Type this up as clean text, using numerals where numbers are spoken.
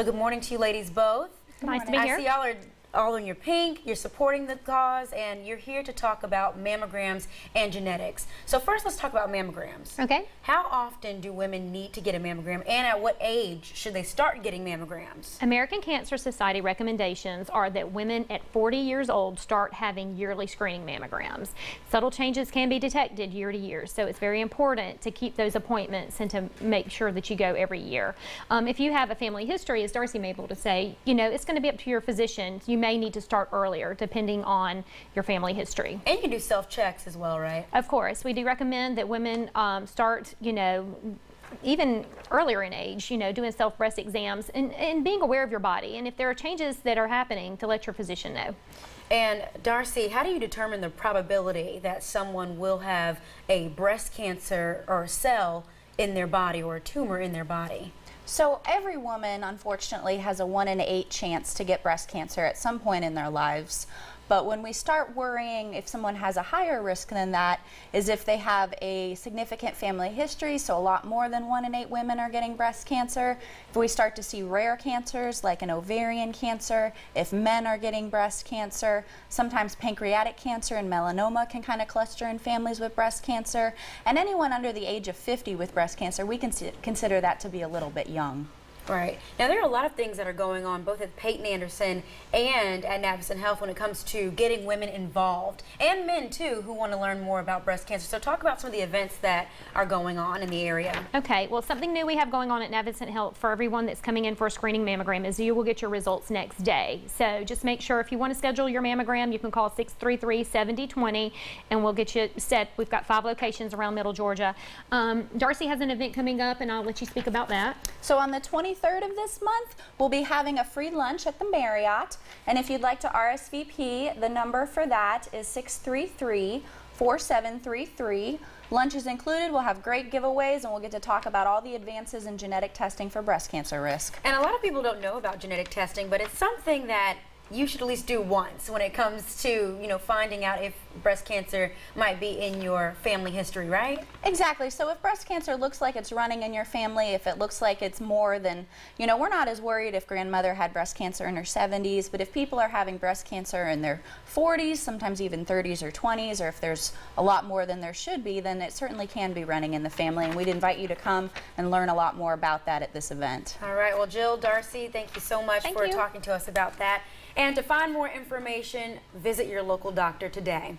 Good morning to you ladies both. Nice to be here. I see y'all are all in your pink, you're supporting the cause, and you're here to talk about mammograms and genetics. So first let's talk about mammograms. Okay. How often do women need to get a mammogram, and at what age should they start getting mammograms? American Cancer Society recommendations are that women at 40 years old start having yearly screening mammograms. Subtle changes can be detected year to year, so it's very important to keep those appointments and to make sure that you go every year. If you have a family history, as Darcy may be able to say, you know, it's going to be up to your physician. You may need to start earlier depending on your family history. And you can do self-checks as well, right? Of course. We do recommend that women start, you know, even earlier in age, you know, doing self-breast exams and being aware of your body. And if there are changes that are happening, to let your physician know. And Darcy, how do you determine the probability that someone will have a breast cancer or a cell in their body or a tumor in their body? So every woman, unfortunately, has a 1 in 8 chance to get breast cancer at some point in their lives. But when we start worrying if someone has a higher risk than that is if they have a significant family history, so a lot more than 1 in 8 women are getting breast cancer. If we start to see rare cancers like an ovarian cancer, if men are getting breast cancer, sometimes pancreatic cancer and melanoma can kind of cluster in families with breast cancer. And anyone under the age of 50 with breast cancer, we can consider that to be a little bit young. Right. Now, there are a lot of things that are going on both at Peyton-Anderson and at Navicent Health when it comes to getting women involved, and men, too, who want to learn more about breast cancer. So talk about some of the events that are going on in the area. Okay. Well, something new we have going on at Navicent Health for everyone that's coming in for a screening mammogram is you will get your results next day. So just make sure if you want to schedule your mammogram, you can call 633-7020 and we'll get you set. We've got 5 locations around Middle Georgia. Darcy has an event coming up, and I'll let you speak about that. So on the 23rd of this month, we'll be having a free lunch at the Marriott. And if you'd like to RSVP, the number for that is 633-4733. Lunch is included. We'll have great giveaways, and we'll get to talk about all the advances in genetic testing for breast cancer risk. And a lot of people don't know about genetic testing, but it's something that you should at least do once when it comes to, you know, finding out if breast cancer might be in your family history, right? Exactly. So if breast cancer looks like it's running in your family, if it looks like it's more than, you know, we're not as worried if grandmother had breast cancer in her 70s, but if people are having breast cancer in their 40s, sometimes even 30s or 20s, or if there's a lot more than there should be, then it certainly can be running in the family, and we'd invite you to come and learn a lot more about that at this event. All right. Well, Jill, Darcy, thank you so much for talking to us about that. And to find more information, visit your local doctor today.